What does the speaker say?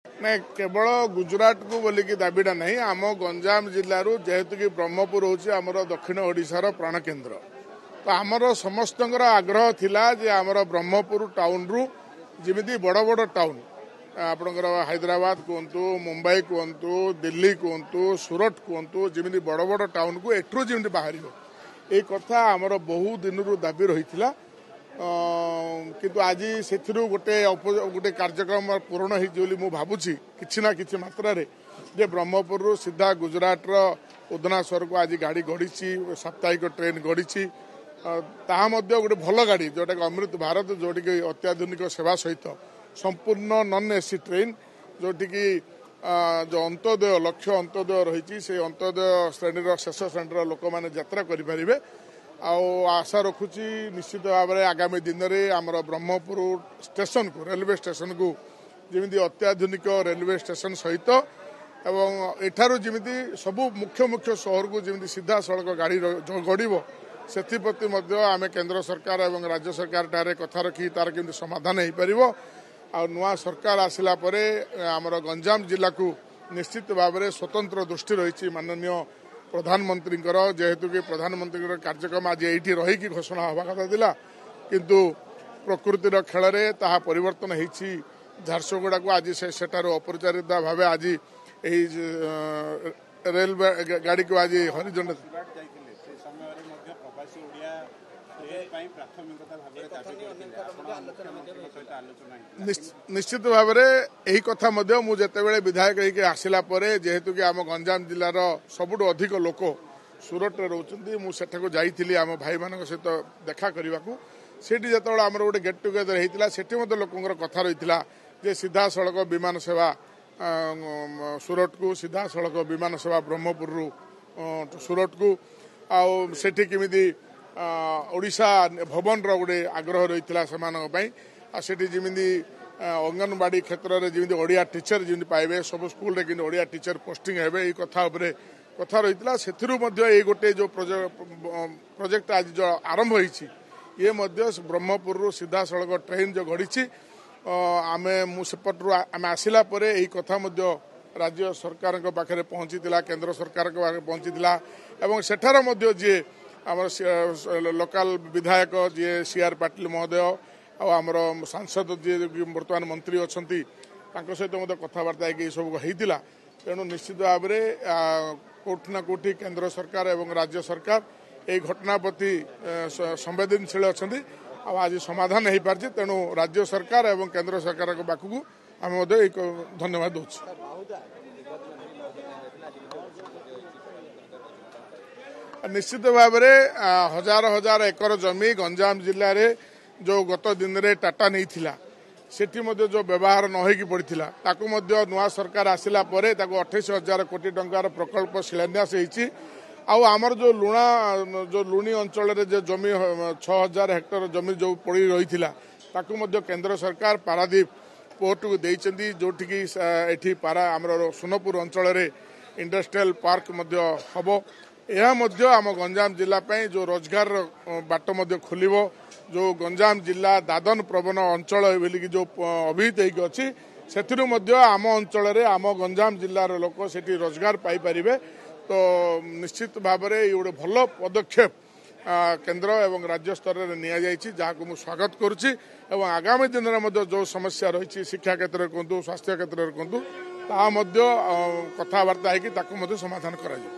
ना केवल गुजरात को बोलिकी दाबीटा नहीं आम गंजाम जिलूर जेहेतु कि ब्रह्मपुर हूँ आमर दक्षिण ओडिशार प्राण केन्द्र तो आमर समस्त आग्रह थिला जे आमर ब्रह्मपुर टाउन रु जमी बड़ बड़ टाउन आपणकर हैदराबाद कहतु मुंबई कहतु दिल्ली कहतु सूरत कहतु जमी बड़ बड़ टाउन को एठू जमी बाहर ये कथा आमर बहु दिन दाबी रही किंतु आज से गोटे कार्यक्रम पूर्ण हो भावुची किसी ना किसी मात्रा रे जे ब्रह्मपुर सीधा गुजरात उदनाश्वर को आज गाड़ी गढ़ी साप्ताहिक ट्रेन गढ़ी गोटे भल गाड़ी जोटा कि अमृत भारत जोटि कि अत्याधुनिक सेवा सहित संपूर्ण नन एसी ट्रेन जोटि कि जो अंत्योदय लक्ष्य अंत्योदय रही से अंत्योदय श्रेणी शेष श्रेणी लोक मैंने यात्रा करें आशा रखुची निश्चित भाव में आगामी दिन में आमर ब्रह्मपुर स्टेशन को रेलवे स्टेशन को जमी अत्याधुनिक रेलवे स्टेशन सहित एवं एठारू जमी सबू मुख्य मुख्य सहर को जमी सीधा सड़क गाड़ी गड़ब से आम केंद्र सरकार और राज्य सरकार टारे कथा रखी तार केमती समाधान हो पार आ नुआ सरकार आसिला परे आमर गंजाम जिला को निश्चित भाव में स्वतंत्र दृष्टि रही माननीय प्रधानमंत्री जेहेतु कि प्रधानमंत्री कार्यक्रम आज ये रही घोषणा हवा कथा था किंतु प्रकृतिर खेल परिवर्तन होती झारसुगुड़ा को आज से अपरिचारिता भाव आज रेल गाड़ी को आज हरिजन निश्चित भाव में यही कथा मुझे विधायक होकर आसला जेहेतु कि आम गंजाम जिलार सबुठ अधिक लोक सूरत रोचंती मुझे जाइली आम भाई मान सहित देखा करने को सेठी जो आम गोटे गेट टुगेदर होता से लोकर कथा रही जे सीधा सड़क विमान सेवा सूरत को सीधा सड़क विमान सेवा ब्रह्मपुर सूरत को आठी केमी ओडिशा भवन गोटे आग्रह रही से जमी अंगनवाड़ी क्षेत्र में जमी ओडिया टीचर जमी पाइबे सब स्कूल रे कि ओडिया टीचर पोस्टिंग हेबे ये कथा रही से गोटे जो प्रोजेक्ट आज जो आरंभ होती ये ब्रह्मपुर सीधा सड़क ट्रेन जो गढ़ी आम सेपटू आम आसला यही कथा राज्य सरकार पाखे पहुंची केंद्र सरकार पाखे पहुंची सेठार जी आम लोकाल विधायक जी सीआर पाटिल महोदय आमर सांसद जी बर्तमान मंत्री अच्छा सहित कथबार्ता सब होता तेणु निश्चित भाव में कोठी ना कोठी केंद्र सरकार और राज्य सरकार ये घटना प्रति संवेदनशील अच्छा आज समाधान हो पार्टी तेणु राज्य सरकार और केंद्र सरकार पाखक आम धन्यवाद दौर निश्चित भाव में हजार हजार एकर जमी गंजाम जिले में जो गत दिन में टाटा नहीं थिला सेठी जो व्यवहार न होगी पड़ता नुआ सरकार आसला 28,000 कोटी टंकार प्रकल्प शिलान्यास होती आमर जो लुणी अंचल जो जमी 6,000 हेक्टर जमी जो पड़ी रही केंद्र सरकार पारादीप पोर्ट को देइचंदी जोटिकी एठी पारा आमर सोनपुर अंचल इंडस्ट्रियल पार्क हम यह आम गंजाम जिला जो रोजगार बाट खोल जो गंजाम जिला दादन प्रवण अंचल बोलिकी जो अभिहित अच्छी से आम अंचल आम गंजाम जिलार लोक से रोजगार पाइपर तो निश्चित भाव में ये गोटे भल पदक्षेप केंद्र एवं राज्य स्तर में नि स्वागत करुच्ची आगामी दिन में जो समस्या रही शिक्षा क्षेत्र में कहतु स्वास्थ्य क्षेत्र में कहतु कथबार्ता समाधान कर